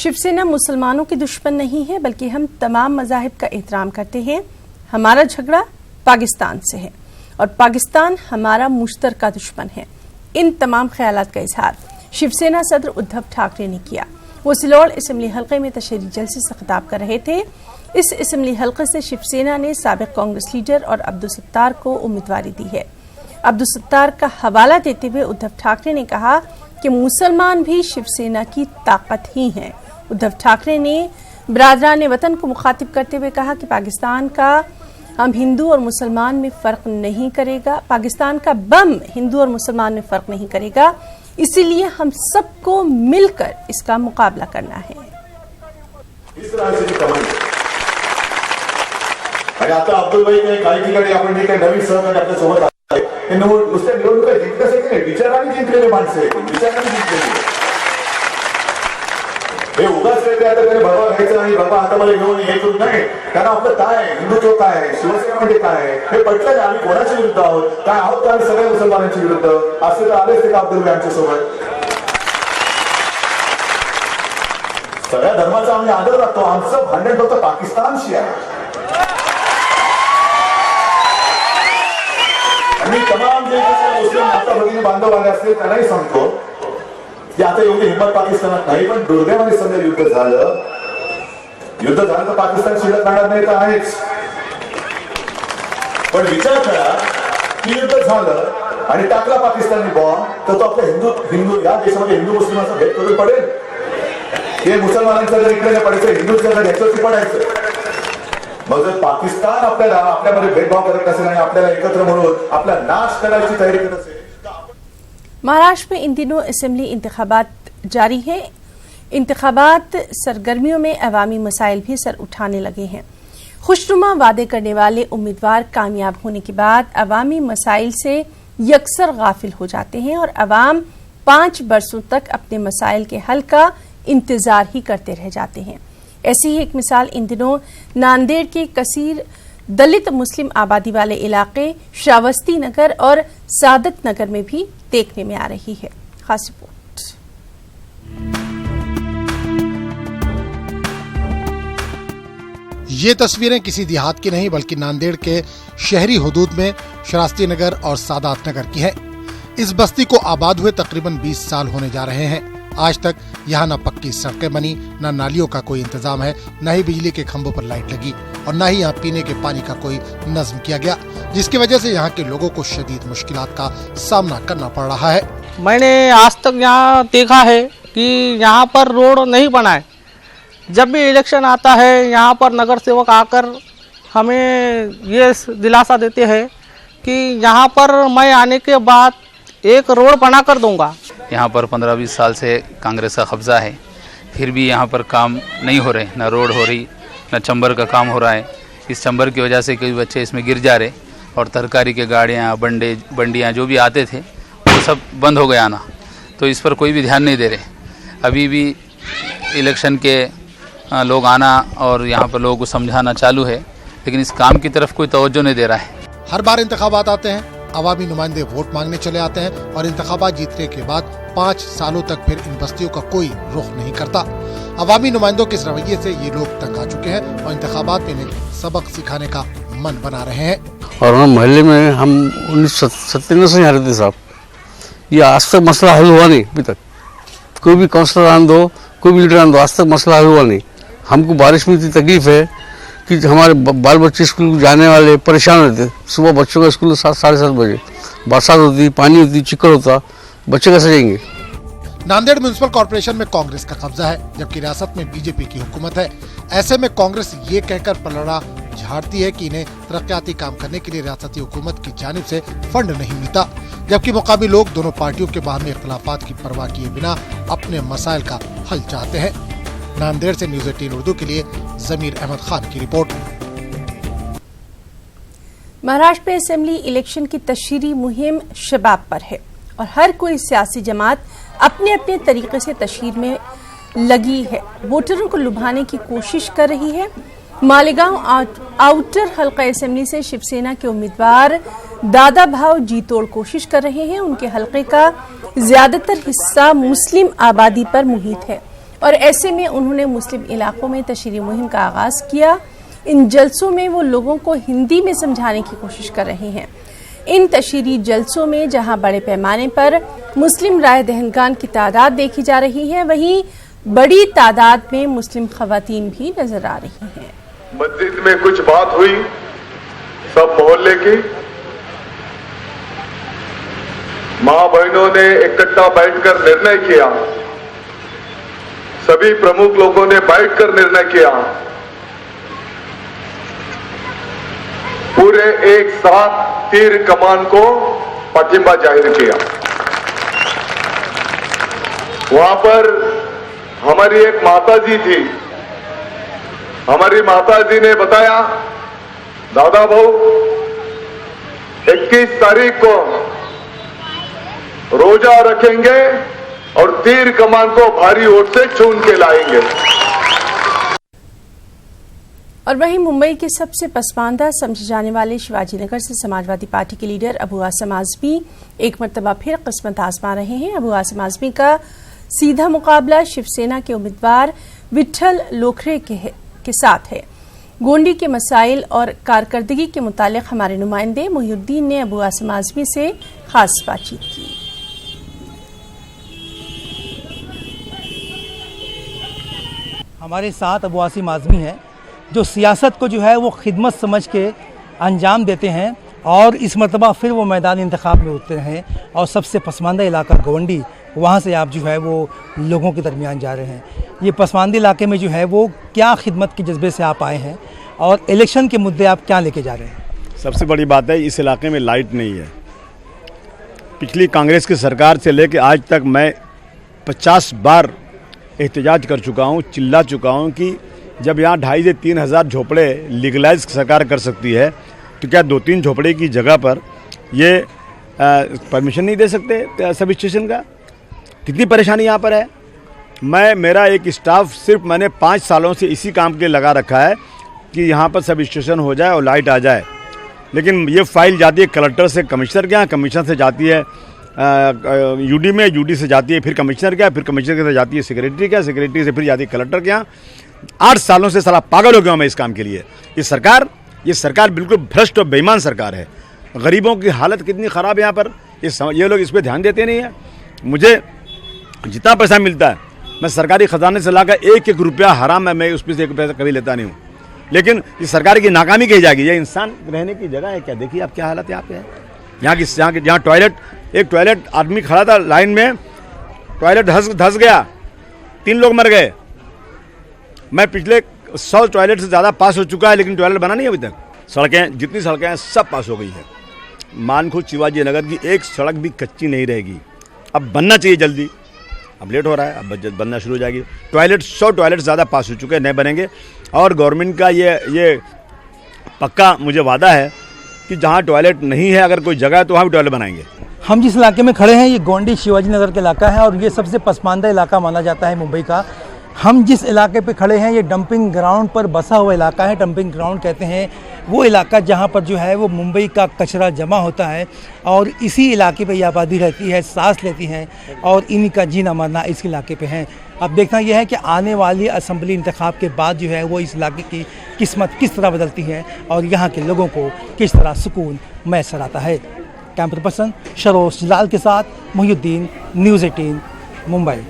शिवसेना मुसलमानों की दुश्मन नहीं है, बल्कि हम तमाम मज़ाहिब का एहतराम करते हैं। हमारा झगड़ा पाकिस्तान से है और पाकिस्तान हमारा मुश्तरका दुश्मन है। इन तमाम ख्यालात का इजहार शिवसेना सदर उद्धव ठाकरे ने किया। वो सिलोड़ असम्बली हल्के में तशरीह जलसे से खिताब कर रहे थे। इस असम्बली हल्के से शिवसेना ने साबिक कांग्रेस लीडर और अब्दुल सत्तार को उम्मीदवारी दी है। अब्दुल सत्तार का हवाला देते हुए उद्धव ठाकरे ने कहा कि मुसलमान भी शिवसेना की ताकत ही हैं। उद्धव ठाकरे ने बरादरान वतन को मुखातिब करते हुए कहा कि पाकिस्तान का हम हिंदू और मुसलमान में फ़र्क नहीं करेगा, पाकिस्तान का बम हिंदू और मुसलमान में फ़र्क नहीं करेगा, इसीलिए हम सबको मिलकर इसका मुकाबला करना है। आता अब्दुल भाई काही ठिकाणी आपण जे काही नवीन सहकारी आपल्या सोबत आहे हे नुसत्या निवडणुका जिंकण्यासाठी नाही, विचारांनी जिंकलेले माणसं आहेत, विचारांनी जिंकलेले हे उगाच काय आता त्याने भरवा घ्यायचं आणि बाबा आता मला घेऊन यायचं नाही। कारण आपलं काय आहे, हिंदुत्व काय आहे, शिवसेना म्हणजे काय आहे हे पटलं। आम्ही कोणाच्या विरुद्ध आहोत, काय आहोत तर आम्ही सगळ्या मुसलमानांच्या विरुद्ध असं तर आलेच ते का अब्दुल भाई आमच्या सोबत। सगळ्या धर्माचा आम्ही आदर राखतो, आमचं भांडण फक्त पाकिस्तानशी आहे। मी तमाम जे मुस्लिम माता भगिनी बांधव आले असतील त्यांनाही सांगतो की आता एवढी हिंमत पाकिस्तानात नाही, पण दुर्दैवाने समजा युद्ध झालं तर पाकिस्तान शिल्लक राहणार नाही तर आहेच। पण विचार करा की युद्ध झालं आणि टाकला पाकिस्तानने बॉम्ब तर तो आपल्या हिंदू या देशामध्ये हिंदू मुस्लिमांचा भेद करून पडेल। हे मुसलमानांचं जर इकडे पडायचं, हिंदूंचं जर याच्यावरती पडायचं, मग जर पाकिस्तान आपल्यामध्ये भेदभाव करत असेल आणि आपल्याला एकत्र म्हणून आपला नाश करायची तयारी करत असेल। महाराष्ट्र में इन दिनों असेंबली इंतखाबात जारी है। इंतखाबात सरगर्मियों में अवामी मसाइल भी सर उठाने लगे हैं। खुशनुमा वादे करने वाले उम्मीदवार कामयाब होने के बाद अवामी मसाइल से यकसर गाफिल हो जाते हैं और अवाम 5 बरसों तक अपने मसाइल के हल का इंतजार ही करते रह जाते हैं। ऐसी ही एक मिसाल इन दिनों नांदेड़ के कसीर दलित मुस्लिम आबादी वाले इलाके श्रावस्ती नगर और सादत नगर में भी देखने में आ रही है। खास रिपोर्ट। ये तस्वीरें किसी देहात की नहीं बल्कि नांदेड़ के शहरी हुदूद में श्रावस्ती नगर और सादत नगर की है। इस बस्ती को आबाद हुए तकरीबन 20 साल होने जा रहे हैं। आज तक यहाँ न पक्की सड़कें बनी, न नालियों का कोई इंतजाम है, न ही बिजली के खंभों पर लाइट लगी और न ही यहाँ पीने के पानी का कोई नज्म किया गया, जिसकी वजह से यहाँ के लोगों को शदीद मुश्किलात का सामना करना पड़ रहा है। मैंने आज तक यहाँ देखा है कि यहाँ पर रोड नहीं बना है। जब भी इलेक्शन आता है यहाँ पर नगर सेवक आकर हमें ये दिलासा देते हैं कि यहाँ पर मैं आने के बाद एक रोड बना कर दूंगा। यहाँ पर 15-20 साल से कांग्रेस का कब्जा है, फिर भी यहाँ पर काम नहीं हो रहे, न रोड हो रही, न चंबर का काम हो रहा है। इस चंबर की वजह से कई बच्चे इसमें गिर जा रहे और तरकारी के गाड़ियाँ बंडियाँ जो भी आते थे वो सब बंद हो गया आना, तो इस पर कोई भी ध्यान नहीं दे रहे। अभी भी इलेक्शन के लोग आना और यहाँ पर लोगों को समझाना चालू है, लेकिन इस काम की तरफ कोई तवज्जो नहीं दे रहा है। हर बार इंतखाबात आते हैं, अवामी नुमाइंदे वोट मांगने चले आते हैं और इंतखाबात जीतने के बाद 5 सालों तक फिर इन बस्तियों का कोई रुख नहीं करता। अवामी नुमाइंदों के इस रवैये से ये लोग तंग आ चुके हैं और इंतखाबात में इन्हें सबक सिखाने का मन बना रहे हैं। और मोहल्ले में हम 1997 से यहाँ रहते साहब, ये आज तक मसला हल हुआ नहीं। अभी तक कोई भी काउंसलर आन दो, कोई भी लीडर आन दो, आज तक मसला हल हुआ नहीं। हमको बारिश में इतनी तकलीफ है कि हमारे बाल बच्चे स्कूल जाने वाले परेशान रहते। सुबह बच्चों का स्कूल 7-7:30 बजे, बरसात होती, पानी होती, चिक्कड़ होता, बच्चे कैसे जाएंगे। नांदेड़ म्युनिसिपल कॉर्पोरेशन में कांग्रेस का कब्जा है, जबकि रियासत में बीजेपी की हुकूमत है। ऐसे में कांग्रेस ये कहकर पलड़ा झाड़ती है कि इन्हें तरक्याती काम करने के लिए रियासती हुकूमत की जानिब से फंड नहीं मिलता, जबकि मुकामी लोग दोनों पार्टियों के बाहमी इख्तलाफात की परवाह किए बिना अपने मसाइल का हल चाहते हैं। नांदेड़ से न्यूज़ 18 उर्दू के लिए जमीर अहमद खान की रिपोर्ट। महाराष्ट्र में असेंबली इलेक्शन की तशहीरी मुहिम शबाब पर है और हर कोई सियासी जमात अपने अपने तरीके से तशहीर में लगी है, वोटरों को लुभाने की कोशिश कर रही है। मालेगांव आउटर हल्का असेंबली से शिवसेना के उम्मीदवार दादा भाव जी तोड़ कोशिश कर रहे हैं। उनके हल्के का ज्यादातर हिस्सा मुस्लिम आबादी पर मुहित है और ऐसे में उन्होंने मुस्लिम इलाकों में तशरीह मुहिम का आगाज किया। इन जलसों में वो लोगों को हिंदी में समझाने की कोशिश कर रहे हैं। इन तशरीही जलसों में जहां बड़े पैमाने पर मुस्लिम राय दहनगान की तादाद देखी जा रही है, वहीं बड़ी तादाद में मुस्लिम खवातीन भी नजर आ रही हैं। मस्जिद में कुछ बात हुई सब मोहल्ले की, माँ बहनों ने इकट्ठा बैठकर निर्णय किया, सभी प्रमुख लोगों ने बैठकर निर्णय किया, पूरे एक साथ तीर कमान को पटिंबा जाहिर किया। वहां पर हमारी एक माताजी थी, हमारी माताजी ने बताया, दादा भाऊ 21 तारीख को रोजा रखेंगे और तीर कमान को भारी वोट से चुन के लाएंगे। और वहीं मुंबई के सबसे पसमानदा समझे जाने वाले शिवाजी नगर से समाजवादी पार्टी के लीडर अबू आसिम आजमी एक मरतबा फिर किस्मत आजमा रहे हैं। अबू आसिम आजमी का सीधा मुकाबला शिवसेना के उम्मीदवार विट्ठल लोखरे के साथ है। गोंडी के मसाइल और कारकर्दगी के मुतालिक हमारे नुमाइंदे मोहिउद्दीन ने अबू आसिम आजमी से खास बातचीत की। हमारे साथ अबू आसिम आजमी हैं जो सियासत को जो है वो खिदमत समझ के अंजाम देते हैं और इस मरतबा फिर वो मैदान इंतखाब में उतरे हैं और सबसे पसमानदा इलाका गोंडी, वहाँ से आप जो है वो लोगों के दरमियान जा रहे हैं। ये पसमानदा इलाके में जो है वो क्या खिदमत के जज्बे से आप आए हैं और इलेक्शन के मुद्दे आप क्या लेके जा रहे हैं? सबसे बड़ी बात है, इस इलाके में लाइट नहीं है। पिछली कांग्रेस की सरकार से लेकर आज तक मैं 50 बार एहतजाज कर चुका हूँ, चिल्ला चुका हूँ कि जब यहाँ 2,500 से 3,000 झोपड़े लीगलाइज सरकार कर सकती है तो क्या 2-3 झोपड़े की जगह पर ये परमिशन नहीं दे सकते सब स्टेशन का? कितनी परेशानी यहाँ पर है। मेरा एक स्टाफ सिर्फ मैंने 5 सालों से इसी काम के लगा रखा है कि यहाँ पर सब स्टेशन हो जाए और लाइट आ जाए, लेकिन ये फाइल जाती है कलेक्टर से कमिश्नर के यहाँ, कमिश्नर से जाती है यूडी में, यूडी से जाती है फिर कमिश्नर के यहाँ, फिर कमिश्नर के जाती है सेक्रेटरी के, सेक्रेटरी से फिर जाती है कलेक्टर के यहाँ। 8 सालों से साला पागल हो गया हूँ मैं इस काम के लिए। ये सरकार बिल्कुल भ्रष्ट और बेईमान सरकार है। गरीबों की हालत कितनी ख़राब है यहाँ पर, ये लोग इस पर ध्यान देते नहीं है। मुझे जितना पैसा मिलता है मैं सरकारी खजाने से लाकर 1-1 रुपया हराम है, मैं उस पर से 1 रुपया कभी लेता नहीं हूँ, लेकिन इस सरकार की नाकामी कही जाएगी। ये इंसान रहने की जगह है क्या? देखिए आप क्या हालत यहाँ पे है। यहाँ टॉयलेट, एक टॉयलेट आदमी खड़ा था लाइन में, टॉयलेट धंस गया, 3 लोग मर गए। मैं पिछले 100 टॉयलेट से ज़्यादा पास हो चुका है, लेकिन टॉयलेट बना नहीं अभी तक। सड़कें, जितनी सड़कें हैं सब पास हो गई है। मानखुद शिवाजी नगर की एक सड़क भी कच्ची नहीं रहेगी। अब बनना चाहिए जल्दी, अब लेट हो रहा है, अब बनना शुरू हो जाएगी। टॉयलेट 100 टॉयलेट ज़्यादा पास हो चुके हैं, नए बनेंगे। और गवर्नमेंट का ये पक्का मुझे वादा है कि जहाँ टॉयलेट नहीं है, अगर कोई जगह है तो वहाँ भी टॉयलेट बनाएंगे। हम जिस इलाके में खड़े हैं ये गोंडी शिवाजी नगर का इलाका है और ये सबसे पसमानदा इलाका माना जाता है मुंबई का। हम जिस इलाके पे खड़े हैं ये डंपिंग ग्राउंड पर बसा हुआ इलाका है। डंपिंग ग्राउंड कहते हैं वो इलाका जहाँ पर जो है वो मुंबई का कचरा जमा होता है और इसी इलाके पे ये आबादी रहती है, सांस लेती हैं और इन्हीं का जीना मरना इस इलाके पे है। अब देखना यह है कि आने वाली असम्बली इंतखाब के बाद जो है वो इस इलाके की किस्मत किस तरह बदलती है और यहाँ के लोगों को किस तरह सुकून मैसर आता है। कैमरा पर्सन शरोश जलाल के साथ मोहिउद्दीन, न्यूज़ 18 मुंबई।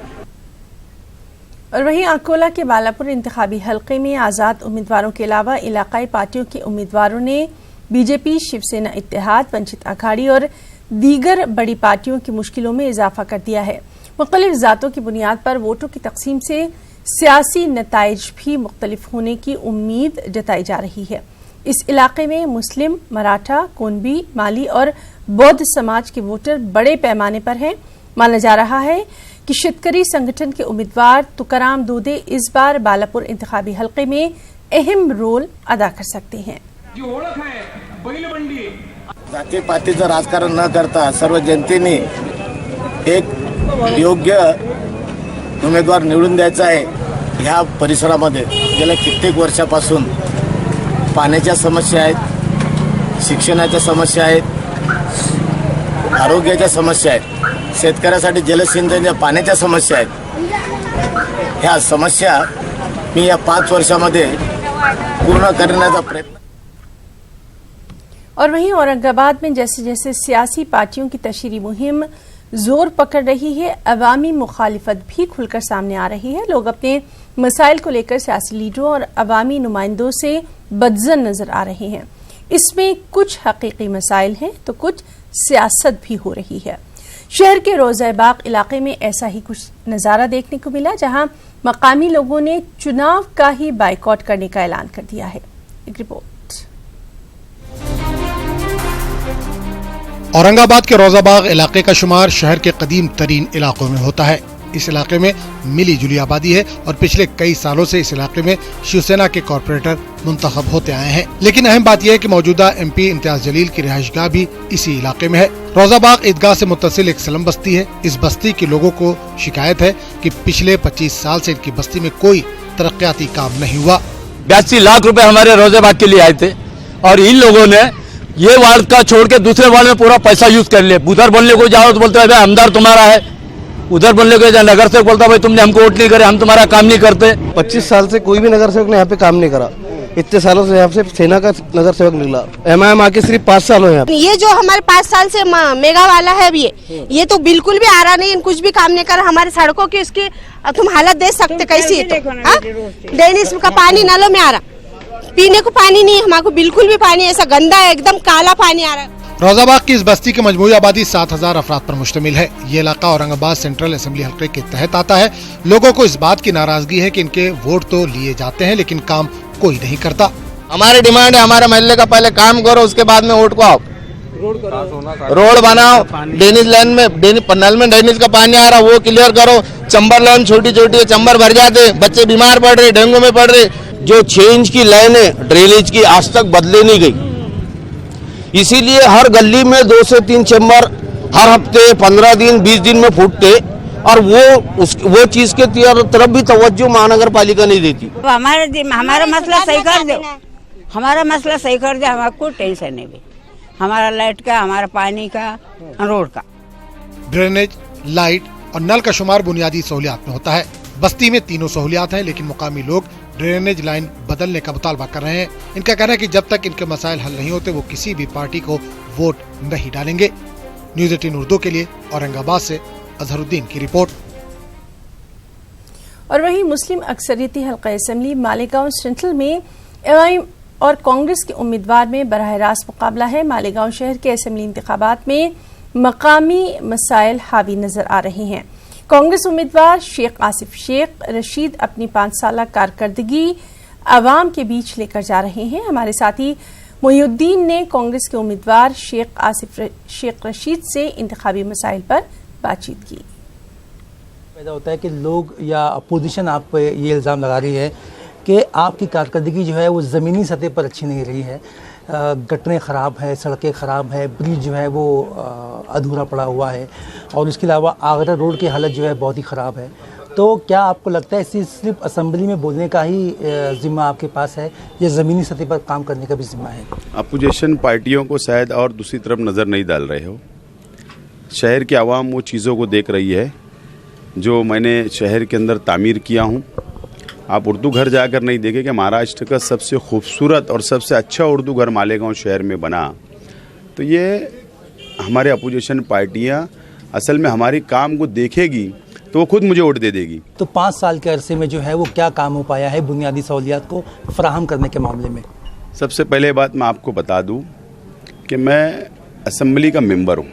और वहीं अकोला के बालापुर इंतखाबी हलके में आज़ाद उम्मीदवारों के अलावा इलाकाई पार्टियों के उम्मीदवारों ने बीजेपी, शिवसेना इत्तेहाद, वंचित अघाड़ी और दीगर बड़ी पार्टियों की मुश्किलों में इजाफा कर दिया है। मुख्तलिफ ज़ातों की बुनियाद पर वोटों की तकसीम से सियासी नताइज भी मुख्तलिफ होने की उम्मीद जताई जा रही है। इस इलाके में मुस्लिम, मराठा, कुनबी, माली और बौद्ध समाज के वोटर बड़े पैमाने पर हैं। माना जा रहा है कि शेतकरी संगठन के उम्मीदवार तुकाराम दोदे इस बार बालापुर इंतखाबी हलके में अहम रोल अदा कर सकते हैं। जाती पातीचं राजकारण न करता सर्व जनतेने एक योग्य उमेदवार निवडून द्यायचा आहे। ह्या परिसरामध्ये गेल्या कित्येक वर्षापासून पाण्याच्या समस्या आहेत, शिक्षणाच्या समस्या आहेत, आरोग्याच्या समस्या आहेत, शेतकऱ्यासाठी जलसिंचनाच्या पाण्याच्या समस्या आहेत। ह्या समस्या मी या 5 वर्षामध्ये पूर्ण करण्याचा प्रयत्न। और वहीं औरंगाबाद में जैसे जैसे सियासी पार्टियों की तशहीरी मुहिम जोर पकड़ रही है, अवामी मुखालिफत भी खुलकर सामने आ रही है। लोग अपने मसाइल को लेकर सियासी लीडरों और अवामी नुमाइंदों से बदजन नजर आ रहे हैं। इसमें कुछ हकीकी मसाइल हैं तो कुछ सियासत भी हो रही है। शहर के रोज़ा बाग इलाके में ऐसा ही कुछ नज़ारा देखने को मिला, जहां मकामी लोगों ने चुनाव का ही बाइकआउट करने का ऐलान कर दिया है। एक रिपोर्ट। औरंगाबाद के रोज़ाबाग इलाके का शुमार शहर के कदीम तरीन इलाकों में होता है। इस इलाके में मिली जुली आबादी है और पिछले कई सालों से इस इलाके में शिवसेना के कॉर्पोरेटर मुंतखब होते आए हैं। लेकिन अहम बात यह है कि मौजूदा MP इम्तियाज जलील की रिहाइशगाह भी इसी इलाके में है। रोज़ाबाग ईदगाह से मुत्तसिल एक स्लम बस्ती है। इस बस्ती के लोगों को शिकायत है कि पिछले 25 साल से इनकी बस्ती में कोई तरक्याती काम नहीं हुआ। 82 लाख रुपए हमारे रोज़ाबाग के लिए आए थे और इन लोगों ने ये वार्ड का छोड़ के दूसरे वार्ड में पूरा पैसा यूज कर लिया। उधर बोलने को जाओ तो बोलते हैं आमदार तुम्हारा है, उधर बोलने को नगर सेवक बोलता भाई तुमने हमको वोट नहीं करे, हम तुम्हारा काम नहीं करते। 25 साल से कोई भी नगर सेवक ने यहाँ पे काम नहीं करा। इतने सालों से यहाँ से सेना का नगर सेवक निकला। MIM आके सिर्फ 5 साल हुए हैं। ये जो हमारे 5 साल से मेगा वाला है ये तो बिल्कुल भी आ रहा नहीं, कुछ भी काम नहीं कर। हमारे सड़कों की इसकी तुम हालत देख सकते कैसी है। ड्रेनेज का पानी नालों में आ रहा, पीने को पानी नहीं, हमारे बिल्कुल भी पानी ऐसा गंदा है, एकदम काला पानी आ रहा है। रोज़ाबाग की इस बस्ती की मजमूई आबादी 7000 अफराद पर मुश्तमिल है। ये इलाका औरंगाबाद सेंट्रल असेंबली हल्के के तहत आता है। लोगों को इस बात की नाराजगी है कि इनके वोट तो लिए जाते हैं लेकिन काम कोई नहीं करता। हमारी डिमांड है हमारे महल्ले का पहले काम करो, उसके बाद में वोट को आओ। रोड बनाओ, ड्रेनेज लाइन में नल में ड्रेनेज का पानी आ रहा वो क्लियर करो। चंबर लाइन छोटी छोटी है, चंबर भर जाते, बच्चे बीमार पड़ रहे, डेंगू में पड़ रहे। जो 6 इंच की लाइन है ड्रेनेज की आज तक बदले नहीं गई, इसीलिए हर गली में 2 से 3 चैम्बर हर हफ्ते 15 दिन 20 दिन में फूटते और वो चीज के तरफ भी तवज्जो महानगर पालिका नहीं देती। हमारा मसला सही कर दो, हमारा मसला सही कर दे, हमारा कोई टेंशन नहीं भी। हमारा लाइट का, हमारा पानी का, रोड का, ड्रेनेज, लाइट और नल का शुमार बुनियादी सहूलियात में होता है। बस्ती में तीनों सहूलियात हैं लेकिन मुकामी लोग ड्रेनेज लाइन बदलने का मुतालबा कर रहे हैं। इनका कहना है कि जब तक इनके मसाइल हल नहीं होते वो किसी भी पार्टी को वोट नहीं डालेंगे। न्यूज़ 18 उर्दू के लिए औरंगाबाद से अजहरुद्दीन की रिपोर्ट। और वहीं मुस्लिम अक्सरियती हल्का असेंबली मालेगांव सेंट्रल में MIM और कांग्रेस के उम्मीदवार में बराह रास्त मुकाबला है। मालेगांव शहर के असेंबली इंतखाबात में मकामी मसाइल हावी नजर आ रहे हैं। कांग्रेस उम्मीदवार शेख आसिफ शेख रशीद अपनी 5 साला कारकर्दगी अवाम के बीच लेकर जा रहे हैं। हमारे साथी मोहिउद्दीन ने कांग्रेस के उम्मीदवार शेख आसिफ शेख रशीद से इंतखाबी मसाइल पर बातचीत की। पैदा होता है कि लोग या अपोजिशन आप पे ये इल्ज़ाम लगा रही है कि आपकी कारकर्दगी जो है वो ज़मीनी सतह पर अच्छी नहीं रही है। गटरें ख़राब है, सड़कें ख़राब है, ब्रिज जो है वो अधूरा पड़ा हुआ है और इसके अलावा आगरा रोड की हालत जो है बहुत ही ख़राब है। तो क्या आपको लगता है सिर्फ असेंबली में बोलने का ही ज़िम्मा आपके पास है या ज़मीनी सतह पर काम करने का भी ज़िम्मा है? अपोजिशन पार्टियों को शायद और दूसरी तरफ नज़र नहीं डाल रहे हो। शहर की आवाम वो चीज़ों को देख रही है जो मैंने शहर के अंदर तामीर किया हूँ। आप उर्दू घर जाकर नहीं देखे कि महाराष्ट्र का सबसे खूबसूरत और सबसे अच्छा उर्दू घर मालेगांव शहर में बना। तो ये हमारे अपोजिशन पार्टियां असल में हमारी काम को देखेगी तो वो खुद मुझे वोट दे देगी। तो 5 साल के अरसे में जो है वो क्या काम हो पाया है बुनियादी सहूलियात को फराहम करने के मामले में? सबसे पहले बात मैं आपको बता दूं कि मैं असेंबली का मेंबर हूँ,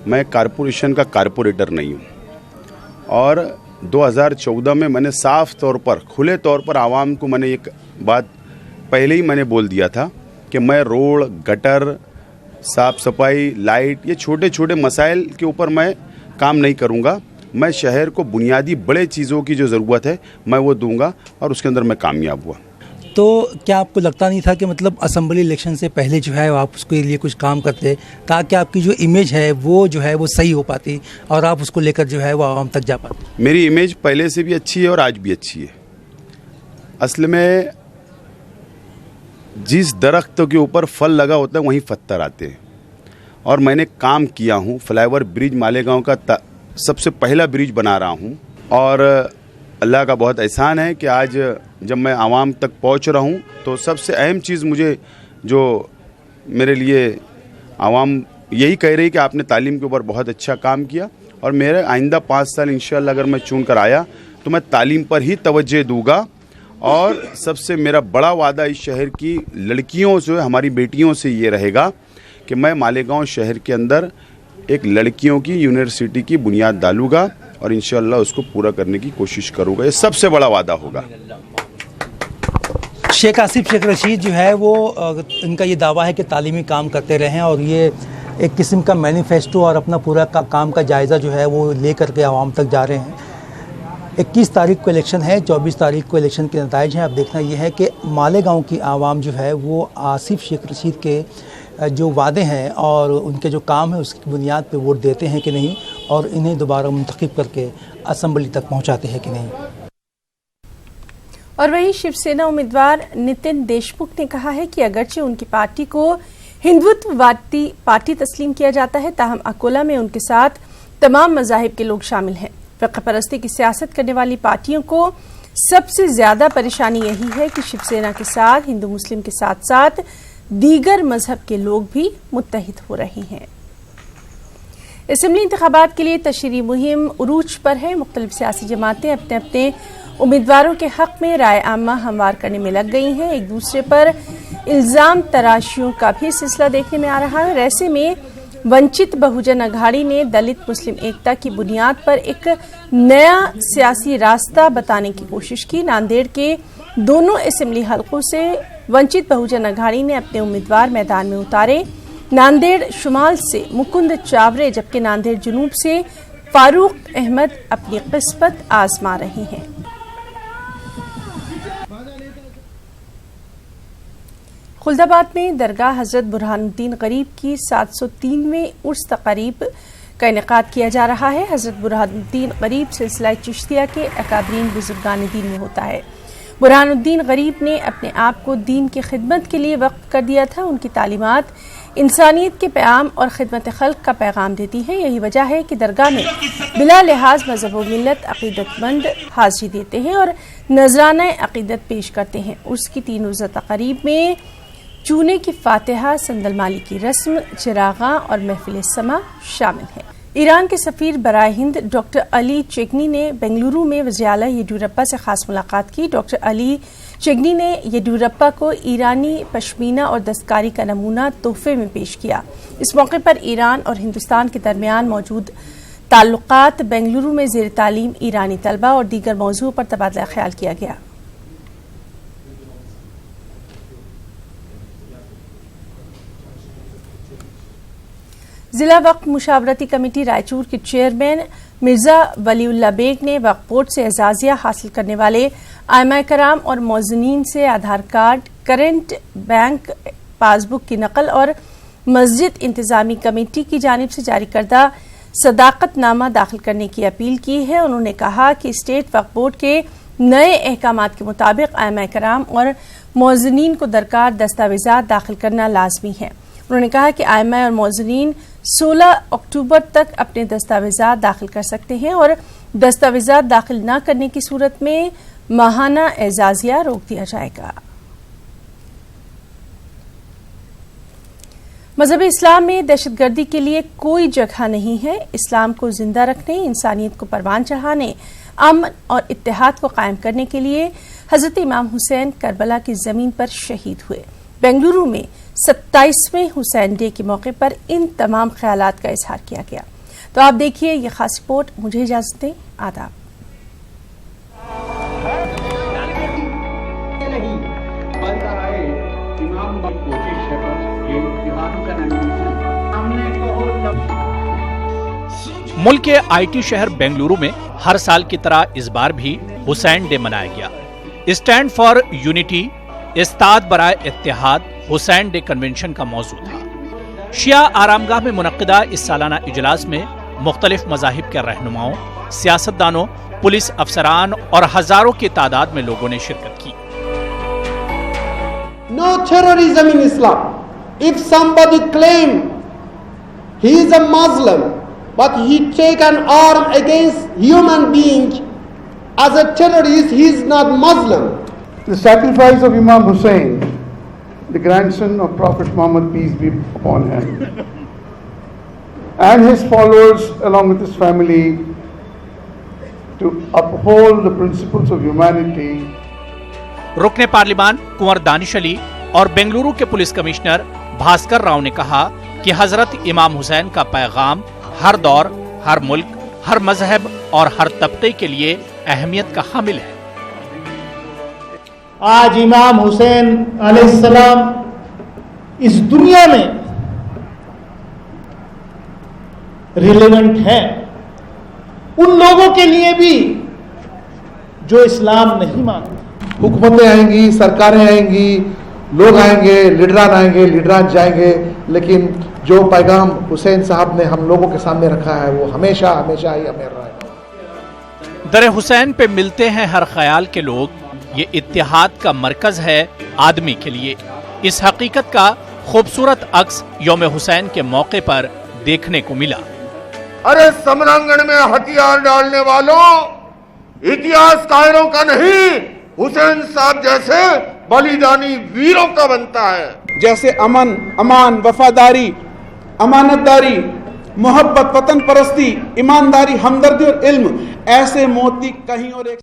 मैं कारपोरेशन का कारपोरेटर नहीं हूँ। और 2014 में मैंने साफ तौर पर खुले तौर पर आवाम को मैंने एक बात पहले ही मैंने बोल दिया था कि मैं रोड, गटर, साफ सफाई, लाइट, ये छोटे छोटे मसाइल के ऊपर मैं काम नहीं करूँगा। मैं शहर को बुनियादी बड़े चीज़ों की जो ज़रूरत है मैं वो दूंगा और उसके अंदर मैं कामयाब हुआ। तो क्या आपको लगता नहीं था कि मतलब असेंबली इलेक्शन से पहले जो है आप उसके लिए कुछ काम करते ताकि आपकी जो इमेज है वो सही हो पाती और आप उसको लेकर जो है वो आवाम तक जा पाते? मेरी इमेज पहले से भी अच्छी है और आज भी अच्छी है। असल में जिस दरख्त के ऊपर फल लगा होता है वहीं पत्थर आते हैं और मैंने काम किया हूँ। फ्लाईओवर ब्रिज मालेगांव का सबसे पहला ब्रिज बना रहा हूँ और अल्लाह का बहुत एहसान है कि आज जब मैं आवाम तक पहुंच रहा हूं तो सबसे अहम चीज़ मुझे जो मेरे लिए आवाम यही कह रही कि आपने तालीम के ऊपर बहुत अच्छा काम किया और मेरे आइंदा 5 साल इंशाअल्लाह अगर मैं चुन कर आया तो मैं तालीम पर ही तवज्जो दूंगा। और सबसे मेरा बड़ा वादा इस शहर की लड़कियों से, हमारी बेटियों से ये रहेगा कि मैं मालेगांव शहर के अंदर एक लड़कियों की यूनिवर्सिटी की बुनियाद डालूंगा और इंशाअल्लाह उसको पूरा करने की कोशिश करूंगा। ये सबसे बड़ा वादा होगा। शेख आसिफ शेख रशीद जो है वो इनका ये दावा है कि तालीमी काम करते रहें और ये एक किस्म का मैनिफेस्टो और अपना पूरा काम का जायज़ा जो है वो ले करके आवाम तक जा रहे हैं। 21 तारीख को इलेक्शन है, 24 तारीख को इलेक्शन के नताइज हैं। अब देखना ये है कि मालेगांव की आवाम जो है वो आसिफ शेख रशीद के जो वादे हैं और उनके जो काम है उसकी बुनियाद पे वोट देते हैं कि नहीं और इन्हें दोबारा मुंतखब करके असम्बली तक पहुंचाते हैं कि नहीं। और वहीं शिवसेना उम्मीदवार नितिन देशमुख ने कहा है कि अगरचे उनकी पार्टी को हिंदुत्ववादी पार्टी तस्लीम किया जाता है, ताहम अकोला में उनके साथ तमाम मज़ाहिब के लोग शामिल हैं। फ़िक़्ह परस्ती की सियासत करने वाली पार्टियों को सबसे ज्यादा परेशानी यही है कि शिवसेना के साथ हिंदू मुस्लिम के साथ साथ दीगर मजहब के लोग भी मुत्तहिद हो रहे हैं। असेंबली इंतखाबात के लिए तशरीह मुहिम उरूज पर है। मुख्तलिफ सियासी जमातें अपने अपने उम्मीदवारों के हक में राय आमा हमवार करने में लग गई हैं। एक दूसरे पर इल्ज़ाम तराशियों का भी सिलसिला देखने में आ रहा है। ऐसे में वंचित बहुजन अघाड़ी ने दलित मुस्लिम एकता की बुनियाद पर एक नया सियासी रास्ता बताने की कोशिश की। नांदेड़ के दोनों असेंबली हलकों से वंचित बहुजन अघाड़ी ने अपने उम्मीदवार मैदान में उतारे। नांदेड़ शुमाल से मुकुंद चावरे जबकि नांदेड़ जनूब से फारूक अहमद अपनी किस्मत आजमा रहे हैं। खुलदाबाद में दरगाह हजरत बुरहानुद्दीन गरीब की 703वें उर्स तक़रीब का इनेकाद किया जा रहा है। हजरत बुरहानुद्दीन गरीब सिलसिला चिश्तिया के अकाबरीन बुजुर्गान दीन में होता है। बुरहानुद्दीन गरीब ने अपने आप को दीन की खिदमत के लिए वक्फ कर दिया था। उनकी तालीमात इंसानियत के पैगाम और खिदमत खल्क का पैगाम देती है। यही वजह है कि दरगाह में बिला लिहाज मजहब व मिल्लत अकीदतमंद हाजिरी देते हैं और नजराना अकीदत पेश करते हैं। उसकी 3 रोज़ा तक़रीब में चूने की फातिहा, संदलमाली की रस्म, चिरागा और महफिल समा शामिल है। ईरान के सफीर बराए हिंद डॉक्टर अली चेगनी ने बेंगलुरु में वज़ीर-ए-आला येदियुरप्पा से खास मुलाकात की। डॉक्टर अली चेगनी ने येदियुरप्पा को ईरानी पश्मीना और दस्तकारी का नमूना तोहफे में पेश किया। इस मौके पर ईरान और हिंदुस्तान के दरमियान मौजूद ताल्लुकात, बेंगलुरु में ज़ेर तालीम ईरानी तलबा और दीगर मौज़ूओं पर तबादला ख्याल किया गया। जिला वक्फ मुशावरती कमेटी रायचूर के चेयरमैन मिर्जा वलीउल्लाह बेग ने वक्फ बोर्ड से एजाजिया हासिल करने वाले आइमा कराम और मौजनीन से आधार कार्ड, करंट बैंक पासबुक की नकल और मस्जिद इंतजामी कमेटी की जानिब से जारी करदा सदाकतनामा दाखिल करने की अपील की है। उन्होंने कहा कि स्टेट वक्फ बोर्ड के नए अहकामात के मुताबिक आइमा कराम और मौजनीन को दरकार दस्तावेजात दाखिल करना लाजमी है। उन्होंने कहा कि आइमा और मौजनीन 16 अक्टूबर तक अपने दस्तावेजात दाखिल कर सकते हैं और दस्तावेजात दाखिल न करने की सूरत में माहाना एजाजिया रोक दिया जाएगा। मजहब इस्लाम में दहशतगर्दी के लिए कोई जगह नहीं है। इस्लाम को जिंदा रखने, इंसानियत को परवान चढ़ाने, अमन और इत्तेहाद को कायम करने के लिए हजरत इमाम हुसैन करबला की जमीन पर शहीद हुए। बेंगलुरु में 27वें हुसैन डे के मौके पर इन तमाम ख्यालात का इजहार किया गया। तो आप देखिए ये खास रिपोर्ट। मुझे इजाजत दें। आदाब। मुल्क के आईटी शहर बेंगलुरु में हर साल की तरह इस बार भी हुसैन डे मनाया गया। स्टैंड फॉर यूनिटी, इस्ताद बराए इत्तेहाद हुसैन डे कन्वेंशन का मौजू था। शिया आरामगाह में मुनक्किदा इस सालाना इजलास में मुख्तलिफ मज़ाहिब के रहनुमाओं, सियासतदानों, पुलिस अफसरान और हजारों की तादाद में लोगों ने शिरकत की। No terrorism in Islam. If somebody claim he is a Muslim, but he take an arm against human being, as a terrorist, he is not Muslim. The sacrifice of Imam Hussein, the grandson of Prophet Muhammad, peace be upon him, and his followers along with his family to uphold the principles of humanity. रुकने parliament Kunwar Danish Ali और बेंगलुरु के police commissioner Bhaskar Rao ने कहा कि हजरत इमाम हुसैन का पैगाम हर दौर, हर मुल्क, हर मजहब और हर तबके के लिए अहमियत का हामिल है। आज इमाम हुसैन अलैहिस्सलाम इस दुनिया में रिलेवेंट है उन लोगों के लिए भी जो इस्लाम नहीं मानते। हुकूमतें आएंगी, सरकारें आएंगी, लोग आएंगे, लीडरान आएंगे, लीडरान जाएंगे, लेकिन जो पैगाम हुसैन साहब ने हम लोगों के सामने रखा है वो हमेशा हमेशा ही अमर रहेगा। दर हुसैन पे मिलते हैं हर ख्याल के लोग, ये इत्तेहाद का मरकज है आदमी के लिए। इस हकीकत का खूबसूरत अक्स यौम हुसैन के मौके पर देखने को मिला। अरे समरांगण में हथियार डालने वालों, इतिहास कायरों का नहीं, हुसैन साहब जैसे बलिदानी वीरों का बनता है। जैसे अमन, अमान, वफादारी, अमानतदारी, मोहब्बत, वतन परस्ती, ईमानदारी, हमदर्दी और इल्म, ऐसे मोती कहीं और एक